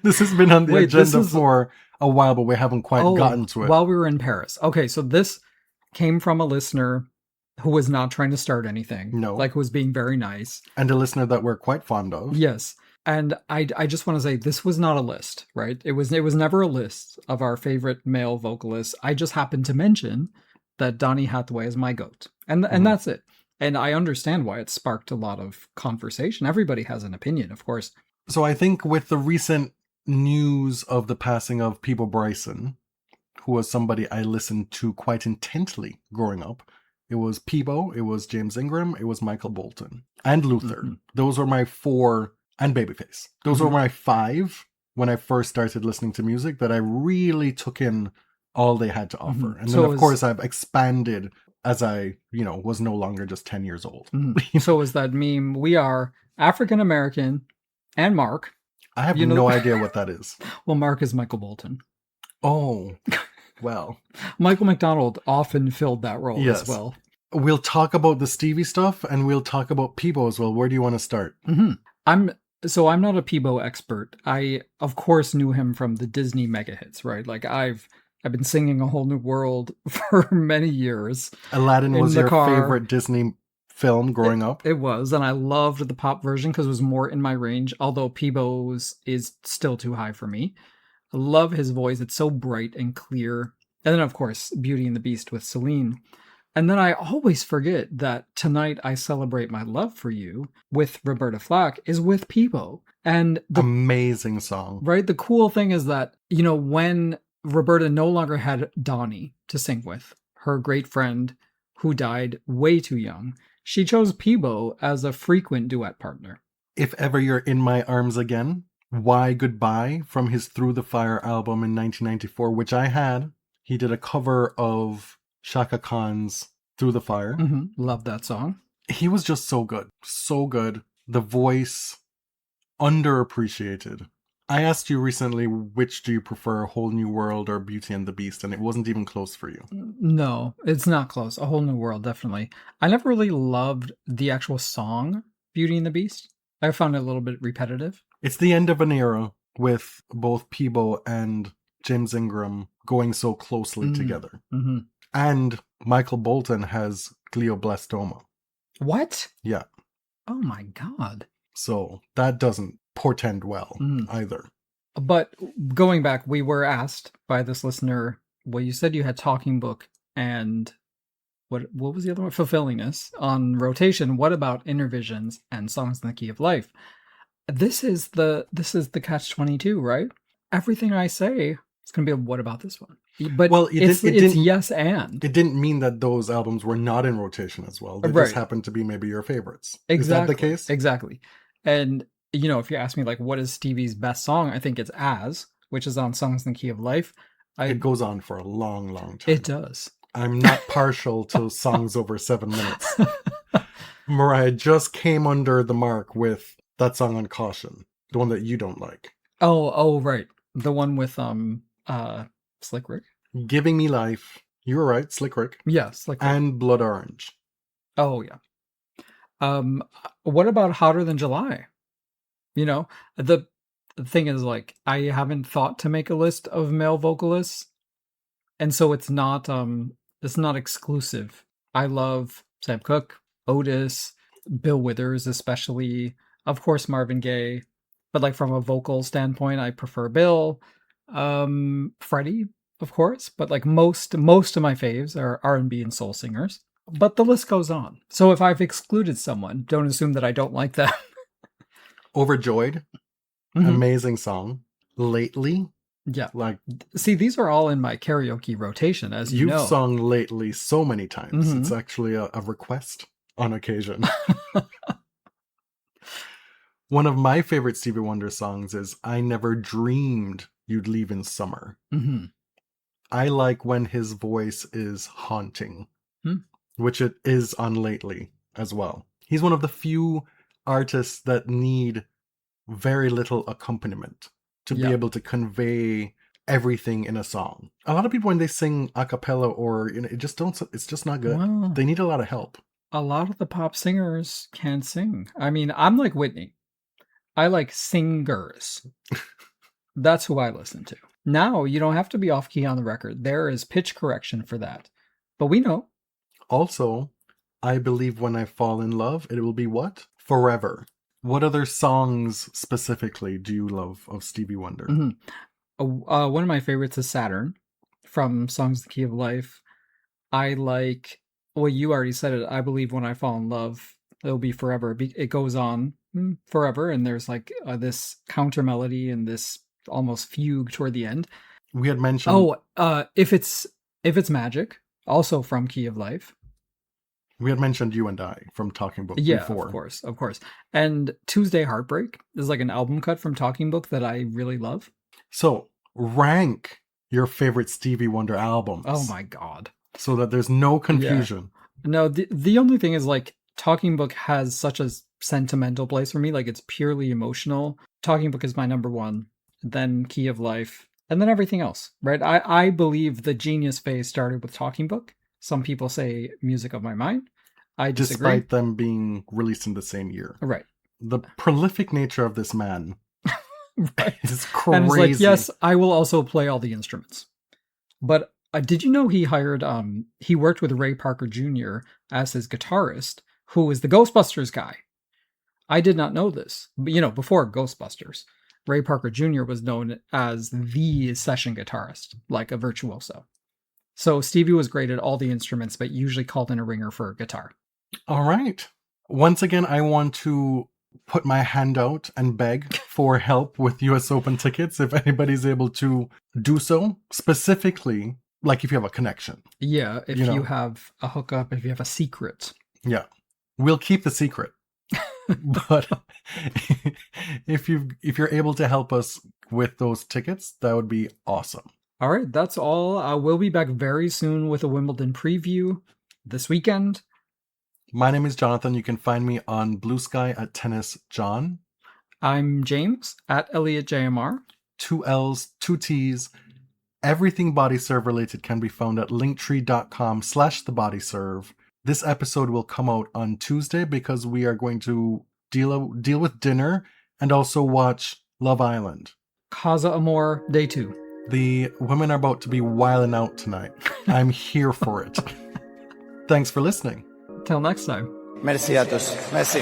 This has been on the agenda for a while, but we haven't quite gotten to it. While we were in Paris. Okay, so this came from a listener who was not trying to start anything. No. Who was being very nice. And a listener that we're quite fond of. Yes. And I just want to say, this was not a list, right? It was never a list of our favorite male vocalists. I just happened to mention that Donny Hathaway is my goat. And that's it. And I understand why it sparked a lot of conversation. Everybody has an opinion, of course. So I think with the recent news of the passing of Peabo Bryson, who was somebody I listened to quite intently growing up, it was Peabo, it was James Ingram, it was Michael Bolton, and Luther. Mm-hmm. Those were my 4, and Babyface. Those were my 5 when I first started listening to music that I really took in all they had to offer. And then, of course, I've expanded as I, was no longer just 10 years old. So is that meme, we are African-American and Mark. I have no idea what that is. Well, Mark is Michael Bolton. Oh, well. Michael McDonald often filled that role as well. We'll talk about the Stevie stuff and we'll talk about Peabo as well. Where do you want to start? Mm-hmm. I'm not a Peabo expert. I, of course, knew him from the Disney mega hits, right? Like I've been singing A Whole New World for many years. Aladdin was your favorite Disney film growing up? It was, and I loved the pop version because it was more in my range, although Peebo's is still too high for me. I love his voice. It's so bright and clear. And then, of course, Beauty and the Beast with Celine. And then I always forget that Tonight I Celebrate My Love for You with Roberta Flack is with Peabo. And the amazing song. Right? The cool thing is that, you know, when Roberta no longer had Donnie to sing with, her great friend who died way too young, she chose Peabo as a frequent duet partner. If Ever You're in My Arms Again, Why Goodbye from his Through the Fire album in 1994, which I had. He did a cover of Shaka Khan's Through the Fire. Mm-hmm. Love that song. He was just so good. So good. The voice, underappreciated. I asked you recently, which do you prefer, A Whole New World or Beauty and the Beast? And it wasn't even close for you. No, it's not close. A Whole New World, definitely. I never really loved the actual song, Beauty and the Beast. I found it a little bit repetitive. It's the end of an era with both Peabo and James Ingram going so closely together. Mm-hmm. And Michael Bolton has glioblastoma. What? Yeah. Oh my God. So that doesn't portend well either. But going back, we were asked by this listener, well, you said you had Talking Book and what was the other one? Fulfillingness on rotation. What about Intervisions and Songs in the Key of Life? This is the catch-22, right? Everything I say, it's going to be a what about this one? But well, it's yes and. It didn't mean that those albums were not in rotation as well. They just happened to be maybe your favorites. Exactly. Is that the case? Exactly. And, you know, if you ask me, like, what is Stevie's best song? I think it's As, which is on Songs in the Key of Life. It goes on for a long, long time. It does. I'm not partial to songs over 7 minutes. Mariah just came under the mark with that song on Caution, the one that you don't like. Oh, right. The one with Slick Rick? Giving Me Life. You were right, Slick Rick. Yeah, Slick Rick. And Blood Orange. Oh, yeah. What about Hotter Than July? You know, the thing is, like, I haven't thought to make a list of male vocalists, and so it's not exclusive. I love Sam Cooke, Otis, Bill Withers, especially, of course, Marvin Gaye, but like from a vocal standpoint, I prefer Bill, Freddie, of course, but like most of my faves are R&B and soul singers. But the list goes on. So if I've excluded someone, don't assume that I don't like them. Overjoyed. Amazing song. Lately. Yeah. Like, see, these are all in my karaoke rotation, as you know. You've sung Lately so many times. It's actually a request on occasion. One of my favorite Stevie Wonder songs is I Never Dreamed You'd Leave in Summer. I like when his voice is haunting. Which it is on Lately as well. He's one of the few artists that need very little accompaniment to be able to convey everything in a song. A lot of people, when they sing a cappella or, you know, it's just not good. Well, they need a lot of help. A lot of the pop singers can't sing. I mean, I'm like Whitney. I like singers. That's who I listen to. Now, you don't have to be off key on the record. There is pitch correction for that. But we know. Also, I believe when I fall in love, it will be what? Forever. What other songs specifically do you love of Stevie Wonder? One of my favorites is Saturn from Songs in the Key of Life. I like, well, you already said it. I believe when I fall in love, it'll be forever. It goes on forever. And there's like this counter melody and this almost fugue toward the end. We had mentioned. If it's Magic, also from Key of Life. We had mentioned You and I from Talking Book before. Of course. And Tuesday Heartbreak is like an album cut from Talking Book that I really love. So, rank your favorite Stevie Wonder albums. Oh my God. So that there's no confusion. Yeah. No, the only thing is, like, Talking Book has such a sentimental place for me. Like, it's purely emotional. Talking Book is my number one. Then Key of Life. And then everything else, right? I believe the genius phase started with Talking Book. Some people say Music of My Mind. I disagree. Despite them being released in the same year. Right. The prolific nature of this man Right. is crazy. And it's like, yes, I will also play all the instruments. But did you know he worked with Ray Parker Jr. as his guitarist, who is the Ghostbusters guy? I did not know this. But, before Ghostbusters, Ray Parker Jr. was known as the session guitarist, like a virtuoso. So Stevie was great at all the instruments, but usually called in a ringer for guitar. All right. Once again, I want to put my hand out and beg for help with US Open tickets if anybody's able to do so. Specifically, like if you have a connection. Yeah, if you have a hookup, if you have a secret. Yeah. We'll keep the secret. But if you're able to help us with those tickets, that would be awesome. All right, that's all. We'll be back very soon with a Wimbledon preview this weekend. My name is Jonathan. You can find me on Blue Sky at Tennis John. I'm James at ElliotJMR. 2 L's, 2 T's. Everything Body Serve related can be found at linktree.com/thebodyserve. This episode will come out on Tuesday because we are going to deal with dinner and also watch Love Island. Casa Amor, Day 2. The women are about to be wilding out tonight. I'm here for it. Thanks for listening. Till next time. Merci à tous. Merci.